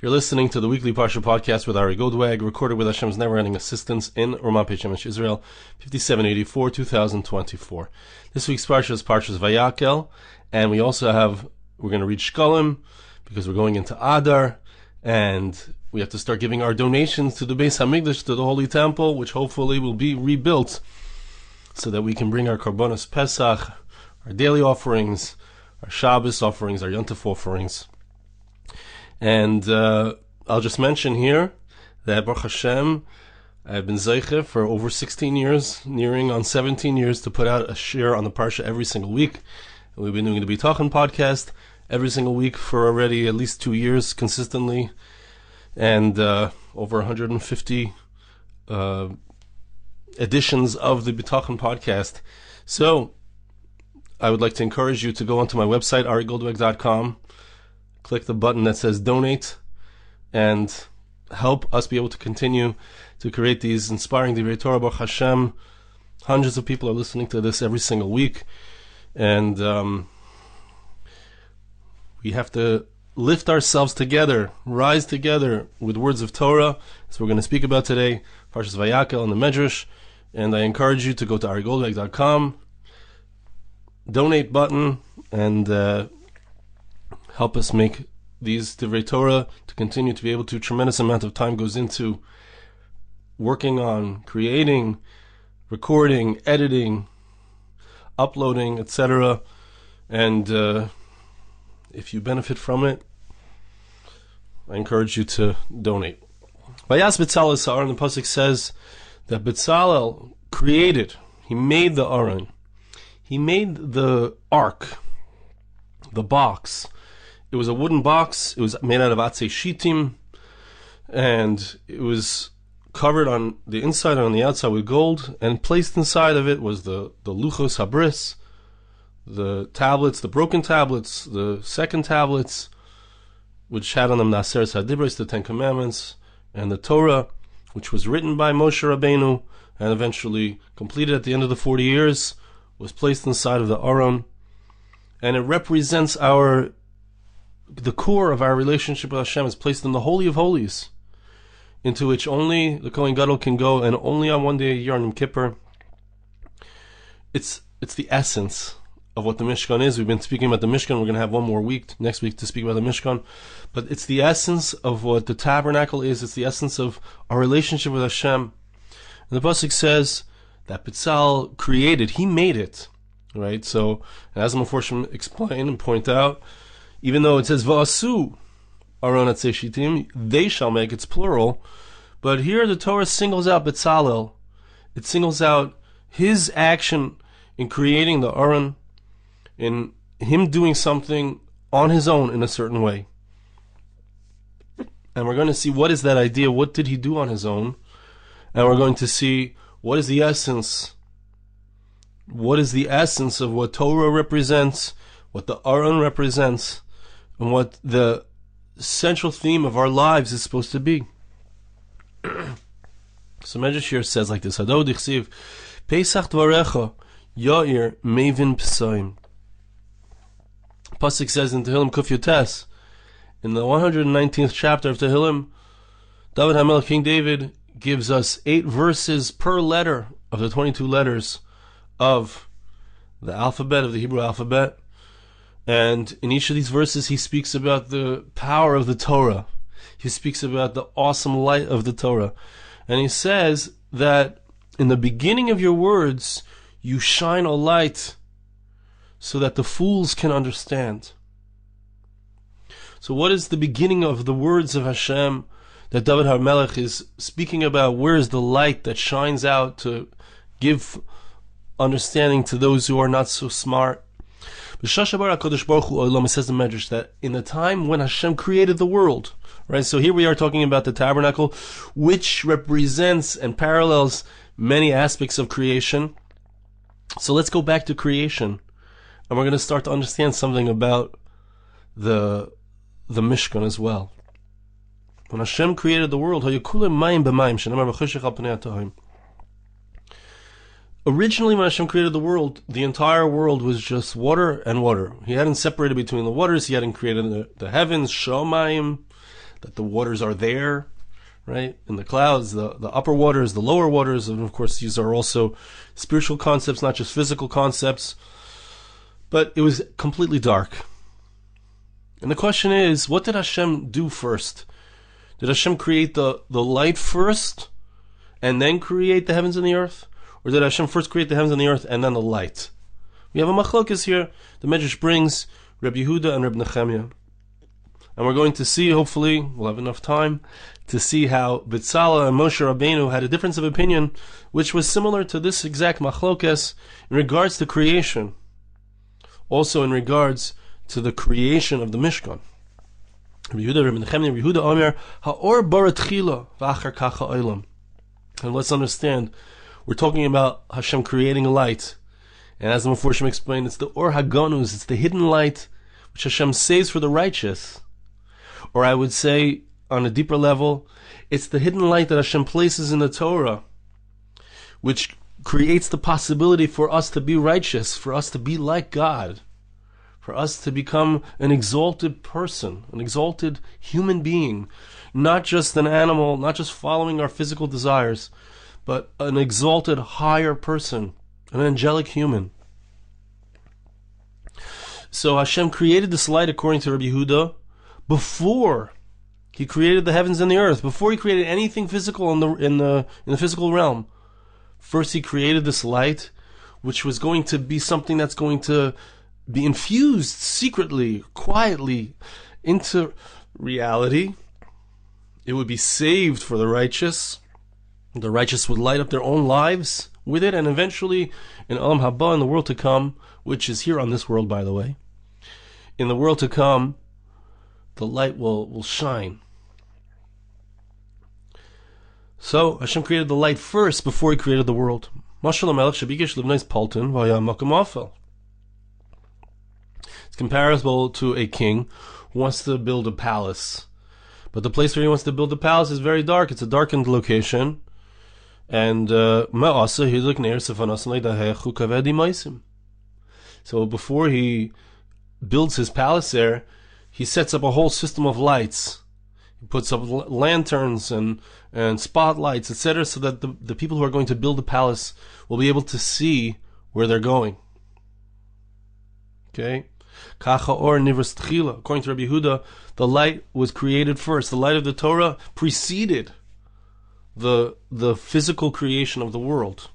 You're listening to the weekly Parsha Podcast with Ari Goldwag, recorded with Hashem's never-ending assistance in Ramat Beit Shemesh, Israel, 5784, 2024. This week's Parsha is Parsha's Vayakhel, and we're going to read Shkolim, because we're going into Adar, and we have to start giving our donations to the Beis HaMikdash, to the Holy Temple, which hopefully will be rebuilt, so that we can bring our Korbanos Pesach, our daily offerings, our Shabbos offerings, our Yontif offerings. And I'll just mention here that Baruch Hashem, I've been Zeiche for over 16 years, nearing on 17 years, to put out a share on the Parsha every single week. And we've been doing the B'tachon podcast every single week for already at least 2 years consistently, and over 150 editions of the B'tachon podcast. So I would like to encourage you to go onto my website, arigoldweg.com, click the button that says donate, and help us be able to continue to create these inspiring Divrei Torah. Baruch Hashem, hundreds of people are listening to this every single week, and we have to lift ourselves together, rise together with words of Torah. That's what we're going to speak about today, Parshas Vayakhel and the Medrash. And I encourage you to go to arigoldweg.com, donate button, and help us make these Divrei Torah to continue to be able to. Tremendous amount of time goes into working on creating, recording, editing, uploading, etc. And if you benefit from it, I encourage you to donate. Vayas Betzalel Aron, the pasuk says that Betzalel created, he made the Aron, he made the ark, the box. It was a wooden box. It was made out of atzei shitim, and it was covered on the inside and on the outside with gold, and placed inside of it was the luchos habris, the tablets, the broken tablets, the second tablets, which had on them Naseres HaDibros, the Ten Commandments, and the Torah, which was written by Moshe Rabbeinu, and eventually completed at the end of the 40 years, was placed inside of the Aron, and it represents the core of our relationship with Hashem. Is placed in the Holy of Holies, into which only the Kohen Gadol can go, and only on one day a year on Yom Kippur. It's the essence of what the Mishkan is. We've been speaking about the Mishkan. We're going to have one more week next week to speak about the Mishkan. But it's the essence of what the tabernacle is. It's the essence of our relationship with Hashem. And the pasuk says that Betzalel created, he made it, right? So, as the Meforshim explain and point out, even though it says Va'asu Aron atzei shitim, they shall make, it's plural, but here the Torah singles out Betzalel. It singles out his action in creating the Aron, in him doing something on his own in a certain way. And we're going to see what is that idea, what did he do on his own, and we're going to see what is the essence of what Torah represents, what the Aron represents, and what the central theme of our lives is supposed to be. So Medrash here says like this: Hado dichsiv Pesach dvarecha Yair Mevin Psaim. Pasuk says in Tehillim Kuf Yotes, in the 119th chapter of Tehillim, David HaMelech, King David, gives us 8 verses per letter of the 22 letters of the alphabet, of the Hebrew alphabet. And in each of these verses, he speaks about the power of the Torah. He speaks about the awesome light of the Torah. And he says that in the beginning of your words, you shine a light so that the fools can understand. So what is the beginning of the words of Hashem that David HaMelech is speaking about? Where is the light that shines out to give understanding to those who are not so smart? It says in the Medrash that in the time when Hashem created the world, right? So here we are talking about the tabernacle, which represents and parallels many aspects of creation. So let's go back to creation, and we're going to start to understand something about the Mishkan as well. When Hashem created the world, originally, when Hashem created the world, the entire world was just water and water. He hadn't separated between the waters. He hadn't created the heavens, Shomayim, that the waters are there, right? In the clouds, the upper waters, the lower waters, and of course these are also spiritual concepts, not just physical concepts. But it was completely dark. And the question is, what did Hashem do first? Did Hashem create the light first, and then create the heavens and the earth? Or did Hashem first create the heavens and the earth, and then the light? We have a machlokes here. The Medrash brings Rabbi Yehuda and Rabbi Nechemiah. And we're going to see, hopefully, we'll have enough time, to see how Betzalel and Moshe Rabbeinu had a difference of opinion, which was similar to this exact machlokes in regards to creation. Also in regards to the creation of the Mishkan. Rabbi Yehuda, Rabbi Nechemiah, Rabbi Yehuda Omer, Ha'or bara tchila v'achar kacha olam. And let's understand, we're talking about Hashem creating light. And as the Meforshim explained, it's the Or HaGanuz, it's the hidden light which Hashem saves for the righteous. Or I would say, on a deeper level, it's the hidden light that Hashem places in the Torah, which creates the possibility for us to be righteous, for us to be like God, for us to become an exalted person, an exalted human being, not just an animal, not just following our physical desires, but an exalted higher person, an angelic human. So Hashem created this light, according to Rabbi Yehuda, before He created the heavens and the earth, before He created anything physical in the physical realm. First He created this light, which was going to be something that's going to be infused secretly, quietly, into reality. It would be saved for the righteous. The righteous would light up their own lives with it, and eventually, in Olam Haba, in the world to come, which is here on this world, by the way, in the world to come, the light will shine. So Hashem created the light first before He created the world. It's comparable to a king who wants to build a palace. But the place where he wants to build the palace is very dark. It's a darkened location. And so before he builds his palace there, he sets up a whole system of lights. He puts up lanterns and spotlights, etc., so that the people who are going to build the palace will be able to see where they're going. Okay? According to Rabbi Yehuda, the light was created first. The light of the Torah preceded the physical creation of the world.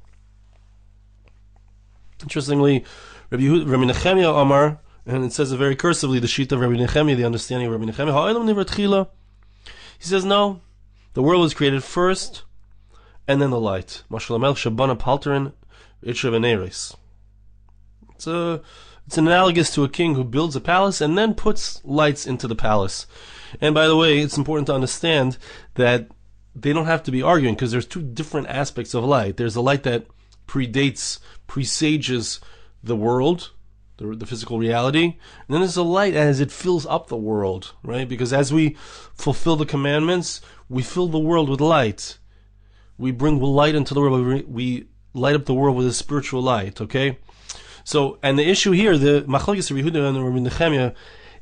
Interestingly, Rabbi Nechemiah Amar, and it says it very cursively, the sheet of Rabbi Nechemiah, the understanding of Rabbi Nechemiah, he says no, the world was created first, and then the light. It's analogous to a king who builds a palace and then puts lights into the palace. And by the way, it's important to understand that they don't have to be arguing, because there's two different aspects of light. There's a light that presages the world, the physical reality, and then there's a light as it fills up the world, right? Because as we fulfill the commandments, we fill the world with light. We bring light into the world. We light up the world with a spiritual light, okay? So, and the issue here, the Machlokes Rabbi Yehuda and Rabbi Nechemiah,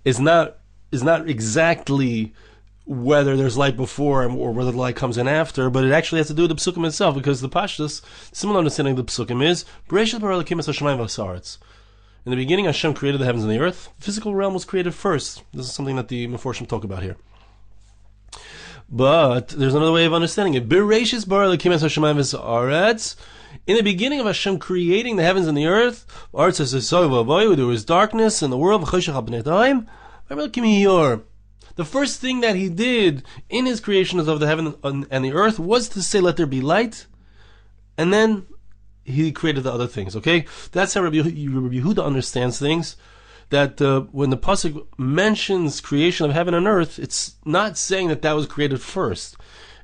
is not exactly whether there's light before or whether the light comes in after, but it actually has to do with the psukim itself, because the Pashtus, similar understanding of the psukim is, Bereshit bara Elokim es hashamayim v'haaretz. In the beginning, Hashem created the heavens and the earth. The physical realm was created first. This is something that the Meforshim talk about here. But there's another way of understanding it. Bereshit bara Elokim es hashamayim v'haaretz. In the beginning of Hashem creating the heavens and the earth, there was darkness in the world. The first thing that He did in His creation of the heaven and the earth was to say, let there be light, and then He created the other things, okay? That's how Rabbi Yehuda understands things, that when the Pasuk mentions creation of heaven and earth, it's not saying that was created first.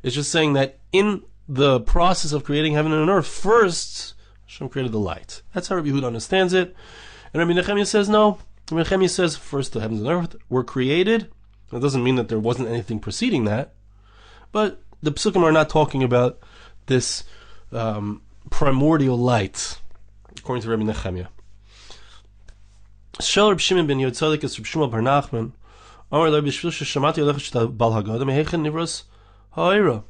It's just saying that in the process of creating heaven and earth, first Hashem created the light. That's how Rabbi Yehuda understands it. And Rabbi Nechemiah says no. Rabbi Nechemiah says first the heavens and earth were created. That doesn't mean that there wasn't anything preceding that, but the psukim are not talking about this primordial light, according to Rabbi Nechemiah. Shel Reb Shimon ben Yotzadik es Reb Shmuel bar Nachman, Amar lo bishvil sheshamati alecha sheta bal haggadah mehechen nivras ha'ira.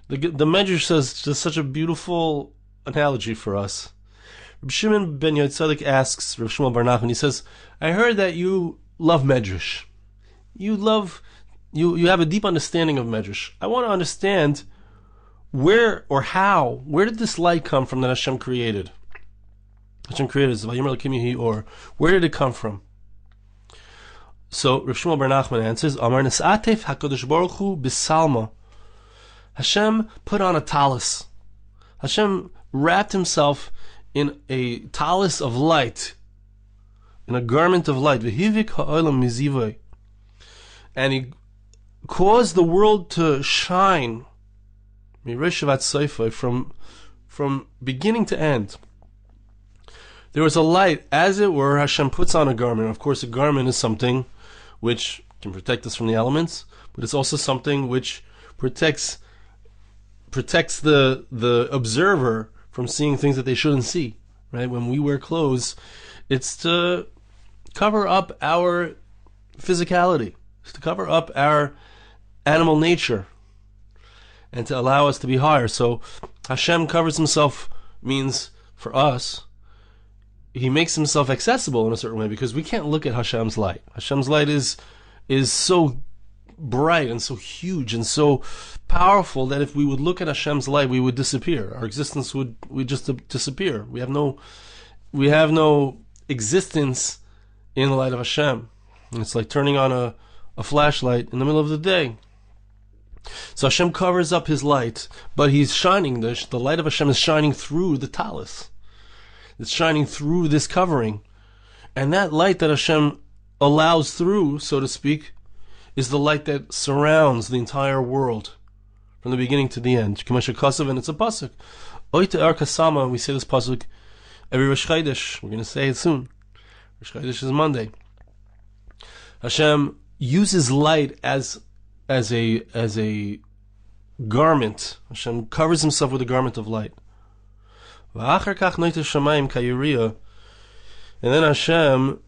The Medrash says just such a beautiful analogy for us. Reb Shimon ben Yotzadik asks Reb Shmuel bar Nachman, he says, I heard that you love Medrash. You have a deep understanding of Medrash. I want to understand where did this light come from that Hashem created? Hashem created or where did it come from? So Reb Shmuel bar Nachman answers, Amar Nesatef HaKadosh Baruch Hu B'Salma. Hashem put on a talis. Hashem wrapped himself in a talis of light, in a garment of light. V'hivik ha'olam mizivay. And he caused the world to shine from beginning to end. There was a light, as it were. Hashem puts on a garment. Of course, a garment is something which can protect us from the elements, but it's also something which protects the observer from seeing things that they shouldn't see. Right? When we wear clothes, it's to cover up our physicality, it's to cover up our animal nature, and to allow us to be higher. So Hashem covers himself means, for us, he makes himself accessible in a certain way, because we can't look at Hashem's light. Hashem's light is so bright and so huge and so powerful that if we would look at Hashem's light, we would disappear. Our existence would just disappear. We have no existence in the light of Hashem. And it's like turning on a flashlight in the middle of the day. So Hashem covers up his light, but he's shining. The light of Hashem is shining through the talis. It's shining through this covering. And that light that Hashem allows through, so to speak, is the light that surrounds the entire world from the beginning to the end. And it's a pasuk. Oite ar kasama, we say this pasuk every Rosh Chodesh. We're going to say it soon. Rosh Chodesh is Monday. Hashem uses light as a garment. Hashem covers himself with a garment of light. And then Hashem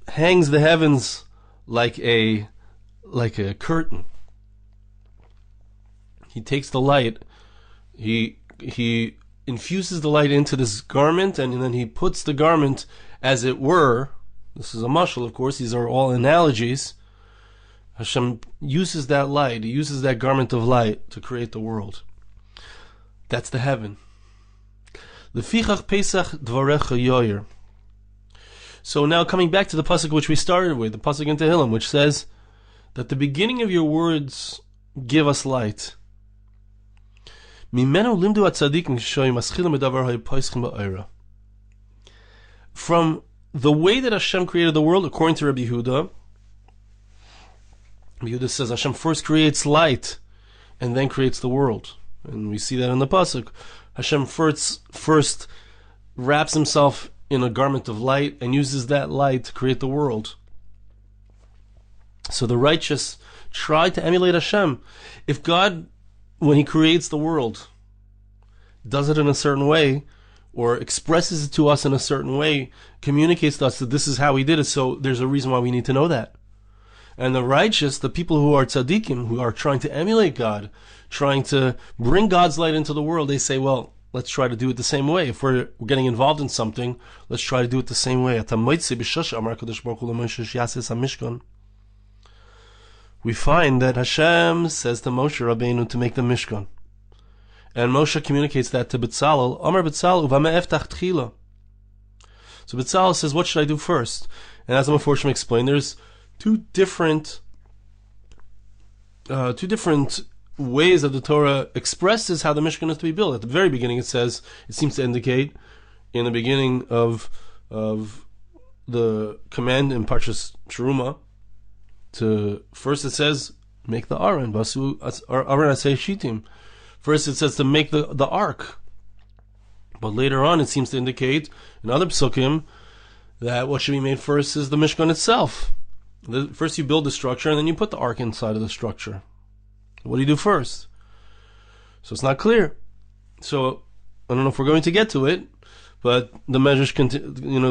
hangs the heavens like a curtain. He takes the light, he infuses the light into this garment, and then he puts the garment, as it were. This is a mashal, of course. These are all analogies. Hashem uses that light, he uses that garment of light to create the world. That's the heaven. Lefichach Pesach dvarecha yoyer. So now coming back to the pasuk which we started with, the pasuk in Tehillim, which says that the beginning of your words give us light. Mimenu limdu atzadikim shoyim aschilim medavar haypoischim ba'ira. From the way that Hashem created the world, according to Rabbi Yehuda, says Hashem first creates light and then creates the world. And we see that in the pasuk. Hashem first wraps himself in a garment of light and uses that light to create the world. So the righteous try to emulate Hashem. If God, when he creates the world, does it in a certain way, or expresses it to us in a certain way, communicates to us that this is how he did it, so there's a reason why we need to know that. And the righteous, the people who are tzaddikim, who are trying to emulate God, trying to bring God's light into the world, they say, well, let's try to do it the same way. If we're getting involved in something, let's try to do it the same way. We find that Hashem says to Moshe Rabbeinu to make the Mishkan. And Moshe communicates that to Betzalel. Amar Betzalel, uvama eftach tchila. So Betzalel says, what should I do first? And as the Meforshim explained, there's two different ways that the Torah expresses how the Mishkan is to be built. At the very beginning, it seems to indicate in the beginning of the command in Parshas Teruma, first it says, make the Aron, Basu Aron Asay Shitim. First it says to make the ark. But later on it seems to indicate in other psukim that what should be made first is the Mishkan itself. First you build the structure and then you put the ark inside of the structure. What do you do first? So it's not clear. So I don't know if we're going to get to it, But the Medrash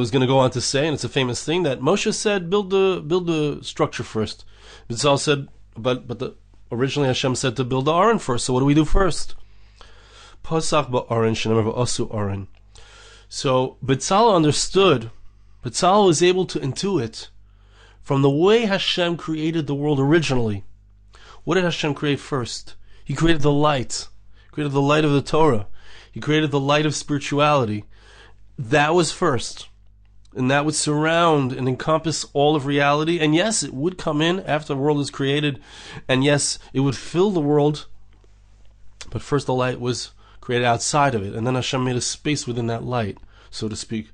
is going to go on to say, and it's a famous thing, that Moshe said, build the structure first. Betzalel said, originally Hashem said to build the Aron first. So what do we do first? Pasach ba'Aron shenemar v'asu Aron. So Betzalel understood. Betzalel was able to intuit from the way Hashem created the world originally. What did Hashem create first? He created the light. He created the light of the Torah. He created the light of spirituality. That was first. And that would surround and encompass all of reality. And yes, it would come in after the world is created. And yes, it would fill the world. But first the light was created outside of it. And then Hashem made a space within that light, so to speak.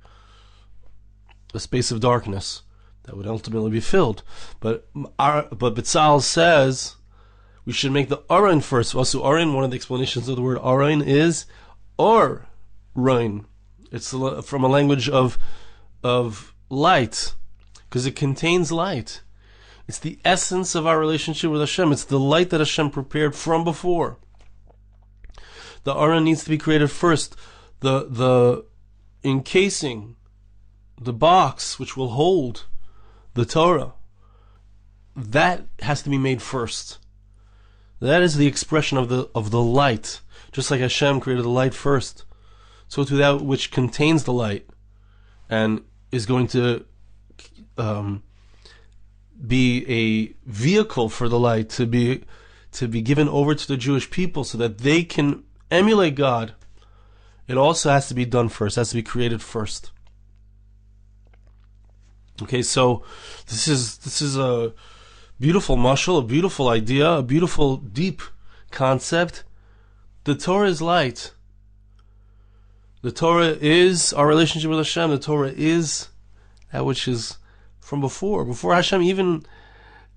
A space of darkness that would ultimately be filled. But Betzalel says we should make the Aron first. Also, Aron, one of the explanations of the word Aron is Or-Rain. It's from a language of light, because it contains light. It's the essence of our relationship with Hashem. It's the light that Hashem prepared from before. The Aron needs to be created first. The encasing, the box which will hold the Torah, that has to be made first. That is the expression of the light. Just like Hashem created the light first, so to that which contains the light and is going to be a vehicle for the light to be given over to the Jewish people so that they can emulate God. It also has to be done first. It has to be created first. Okay, so this is a beautiful mashal, a beautiful idea, a beautiful deep concept. The Torah is light. The Torah is our relationship with Hashem. The Torah is that which is from before Hashem even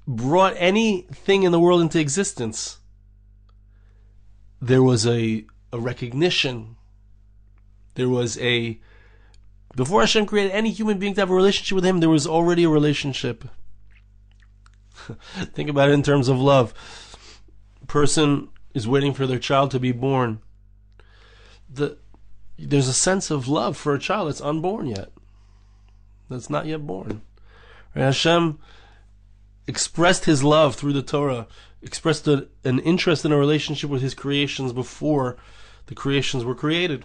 brought anything in the world into existence. There was a recognition. Before Hashem created any human being to have a relationship with Him, there was already a relationship. Think about it in terms of love. A person is waiting for their child to be born. There's a sense of love for a child that's unborn yet, that's not yet born. Right? Hashem expressed His love through the Torah, expressed an interest in a relationship with His creations before the creations were created.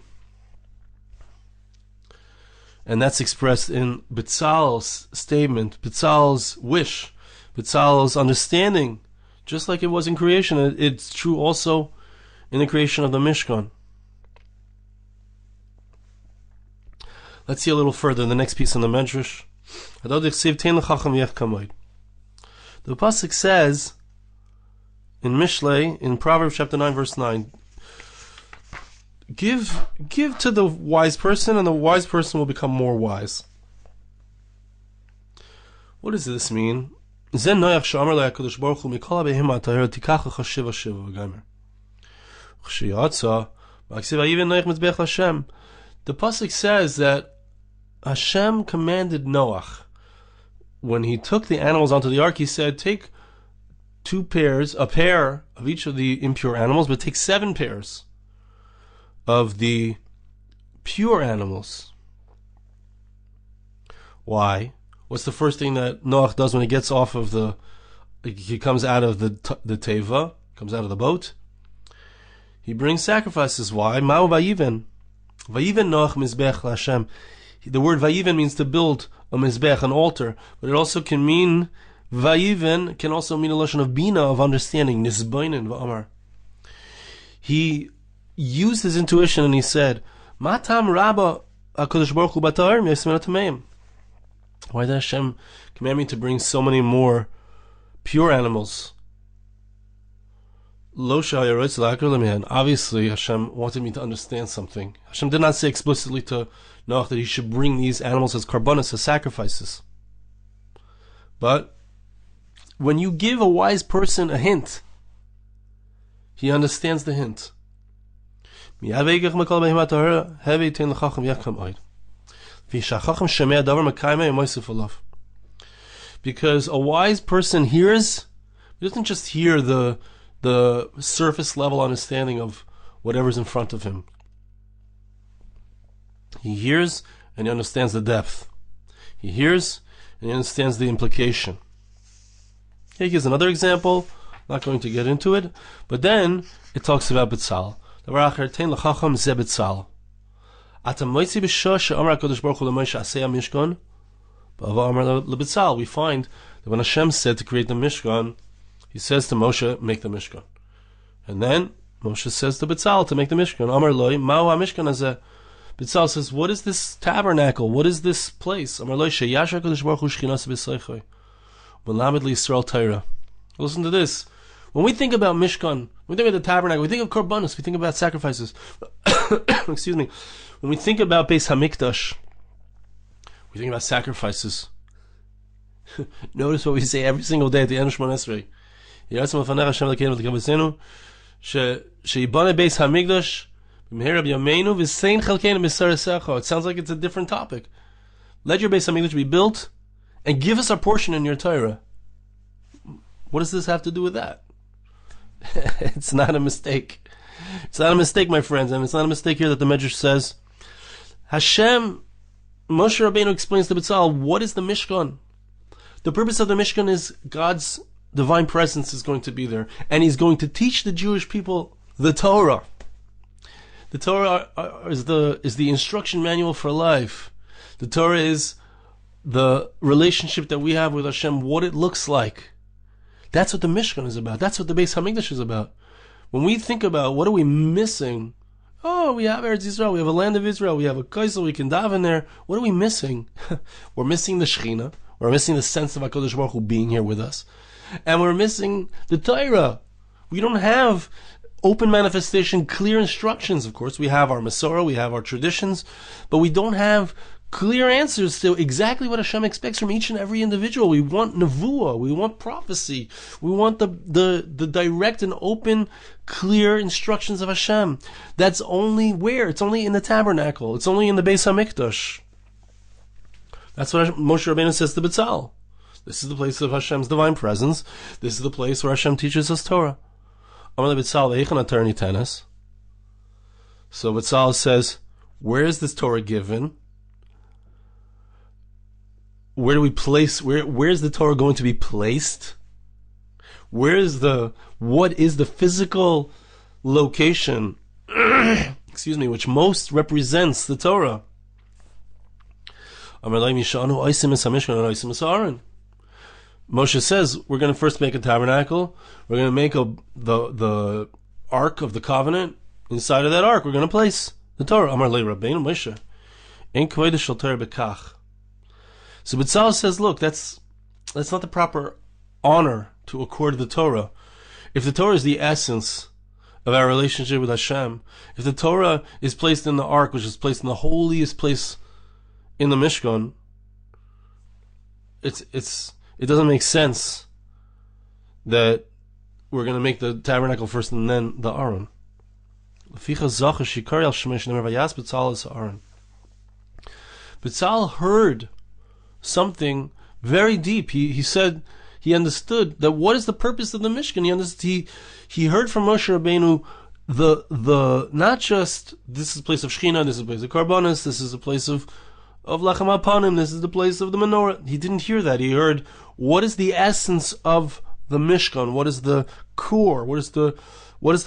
And that's expressed in Betzalel's statement, Betzalel's wish, Betzalel's understanding. Just like it was in creation, it's true also in the creation of the Mishkan. Let's see a little further in the next piece in the Medrash. The pasuk says in Mishlei, in Proverbs chapter 9, verse 9, give to the wise person, and the wise person will become more wise. What does this mean? The pasuk says that Hashem commanded Noach, when he took the animals onto the ark, he said, take a pair of each of the impure animals, but take 7 pairs of the pure animals. Why? What's the first thing that Noach does when he gets off of he comes out of the teva, comes out of the boat? He brings sacrifices. Why? Ma'u vayiven. Vayiven Noach mizbech l'Hashem. The word vayiven means to build a mizbech, an altar, but it also can mean, vayiven can also mean a lashon of bina, of understanding, nisbainin v'amar. He used his intuition and he said, Matam Rabba HaKadosh Baruch Hu B'Torah Yismena Tameim. Why did Hashem command me to bring so many more pure animals? Obviously, Hashem wanted me to understand something. Hashem did not say explicitly to Noach that he should bring these animals as karbanos, as sacrifices. But when you give a wise person a hint, he understands the hint. Because a wise person hears, he doesn't just hear the surface level understanding of whatever's in front of him. He hears and he understands the depth. He hears and he understands the implication. He gives another example, not going to get into it, but then it talks about Betzalel. We find that when Hashem said to create the Mishkan, He says to Moshe, make the Mishkan. And then Moshe says to Betzalel to make the Mishkan. Amar loy, ma'u ha-mishkan hazeh. Betzalel says, what is this tabernacle? What is this place? Amar loy, sheyash HaKadosh Baruch Hu shchinas b'seichoi. Melamed li-Yisrael Torah. Listen to this. When we think about Mishkan, we think about the tabernacle, we think of korbanos, we think about sacrifices. Excuse me. When we think about Beis Hamikdash, we think about sacrifices. Notice what we say every single day at the end of Shemona Esrei. Yiratzim lefanecha Hashem Elokeinu v'tikav b'seinu she'yibane Beis Hamikdash b'mehera b'yameinu v'sein chalkeinu b'saresecha. It sounds like it's a different topic. Let your Beis Hamikdash be built and give us our portion in your Torah. What does this have to do with that? It's not a mistake. It's not a mistake, my friends, and it's not a mistake here that the Medrash says. Moshe Rabbeinu explains to Betzalel, what is the Mishkan? The purpose of the Mishkan is God's divine presence is going to be there, and He's going to teach the Jewish people the Torah. The Torah is the instruction manual for life. The Torah is the relationship that we have with Hashem, what it looks like. That's what the Mishkan is about. That's what the Beis Hamikdash is about. When we think about what are we missing, oh, we have Eretz Yisrael, we have a land of Israel, we have a kaisel, we can daven there. What are we missing? We're missing the Shekhinah. We're missing the sense of HaKadosh Baruch Hu being here with us. And we're missing the Torah. We don't have open manifestation, clear instructions. Of course, we have our Masorah, we have our traditions, but we don't have clear answers to exactly what Hashem expects from each and every individual. We want nevuah, we want prophecy, we want the direct and open, clear instructions of Hashem. That's only where? It's only in the tabernacle. It's only in the Beis Hamikdash. That's what Moshe Rabbeinu says to Betzalel. This is the place of Hashem's divine presence. This is the place where Hashem teaches us Torah. So Betzalel says, where is this Torah given? Where do we place? Where is the Torah going to be placed? What is the physical location? Excuse me, which most represents the Torah? Moshe says we're going to first make a tabernacle. We're going to make the ark of the covenant. Inside of that ark, we're going to place the Torah. Amar le Rabbeinu Moshe, ein kodesh shel Torah bekach. So Betzalel says, look, that's not the proper honor to accord the Torah. If the Torah is the essence of our relationship with Hashem, if the Torah is placed in the ark, which is placed in the holiest place in the Mishkan, it doesn't make sense that we're going to make the tabernacle first and then the Aron. Betzalel heard something very deep. He said he understood that what is the purpose of the Mishkan. He heard from Moshe Rabbeinu the not just this is a place of Shechina, this is a place of Karbonis, this is a place of Lachem HaPanim, this is the place of the menorah. He didn't hear that. He heard what is the essence of the Mishkan, what is the core, what is the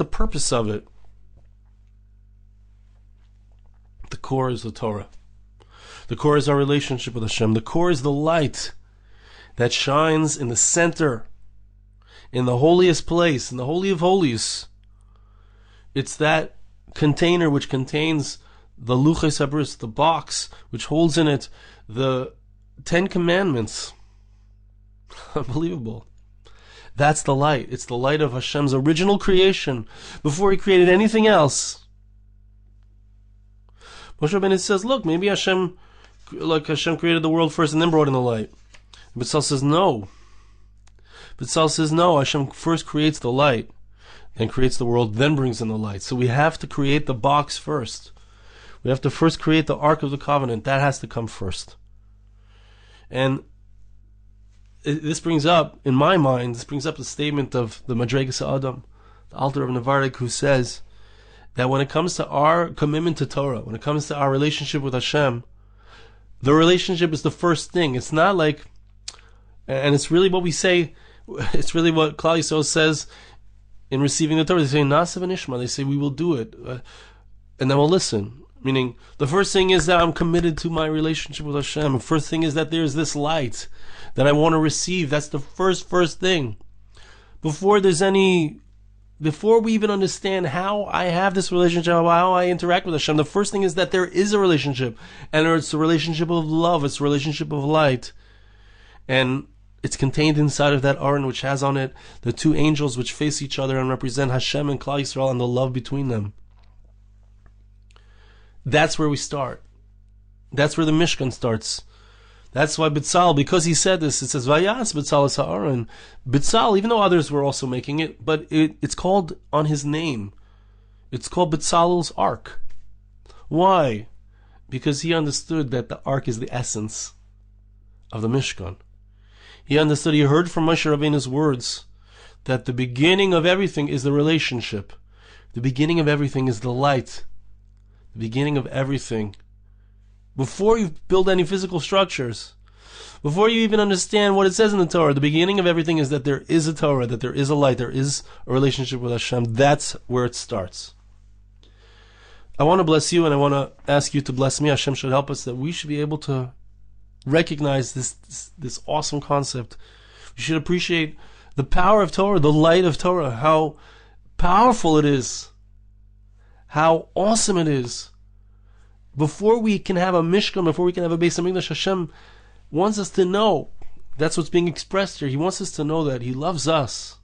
purpose of it. The core is the Torah. The core is our relationship with Hashem. The core is the light that shines in the center, in the holiest place, in the Holy of Holies. It's that container which contains the Luchos HaBris, the box which holds in it the 10 Commandments. Unbelievable. That's the light. It's the light of Hashem's original creation before He created anything else. Moshe Rabbeinu says, look, maybe Hashem created the world first and then brought in the light. But Betzalel says no. Betzalel says no, Hashem first creates the light, then creates the world, then brings in the light. So we have to create the box first. We have to first create the Ark of the Covenant. That has to come first. And this brings up, in my mind, the statement of the Madregas Adam, the Alter of Navardik, who says that when it comes to our commitment to Torah, when it comes to our relationship with Hashem, the relationship is the first thing. It's not like, and it's really what we say, it's really what Klal Yisrael says in receiving the Torah. They say, Na'aseh v'nishma, they say, we will do it, and then we'll listen. Meaning, the first thing is that I'm committed to my relationship with Hashem. The first thing is that there's this light that I want to receive. That's the first thing. Before we even understand how I have this relationship, how I interact with Hashem, the first thing is that there is a relationship. And it's a relationship of love. It's a relationship of light. And it's contained inside of that Aron, which has on it the two angels which face each other and represent Hashem and Klal Yisrael and the love between them. That's where we start. That's where the Mishkan starts. That's why Betzalel, because he said this, it says, Vayas Betzalel Ha'aron. Betzalel, even though others were also making it, but it's called on his name. It's called Betzalel's Ark. Why? Because he understood that the Ark is the essence of the Mishkan. He understood, he heard from Moshe Rabbeinu's words, that the beginning of everything is the relationship. The beginning of everything is the light. The beginning of everything. Before you build any physical structures, before you even understand what it says in the Torah, the beginning of everything is that there is a Torah, that there is a light, there is a relationship with Hashem. That's where it starts. I want to bless you, and I want to ask you to bless me. Hashem should help us, that we should be able to recognize this awesome concept. We should appreciate the power of Torah, the light of Torah, how powerful it is, how awesome it is. Before we can have a Mishkan, before we can have a Beis HaMikdash, Hashem wants us to know. That's what's being expressed here. He wants us to know that He loves us,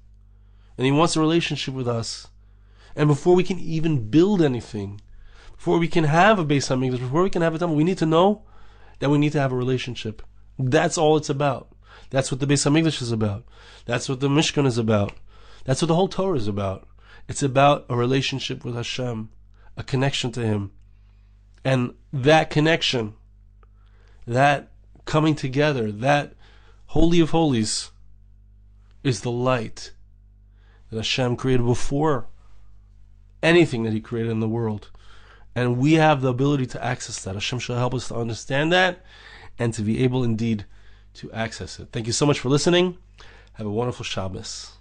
and He wants a relationship with us. And before we can even build anything, before we can have a Beis HaMikdash, before we can have a temple, we need to know that we need to have a relationship. That's all it's about. That's what the Beis HaMikdash is about. That's what the Mishkan is about. That's what the whole Torah is about. It's about a relationship with Hashem, a connection to Him. And that connection, that coming together, that Holy of Holies, is the light that Hashem created before anything that He created in the world. And we have the ability to access that. Hashem shall help us to understand that and to be able indeed to access it. Thank you so much for listening. Have a wonderful Shabbos.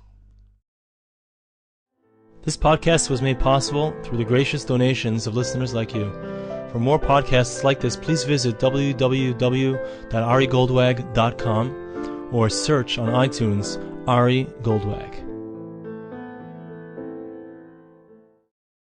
This podcast was made possible through the gracious donations of listeners like you. For more podcasts like this, please visit www.arigoldwag.com or search on iTunes Ari Goldwag.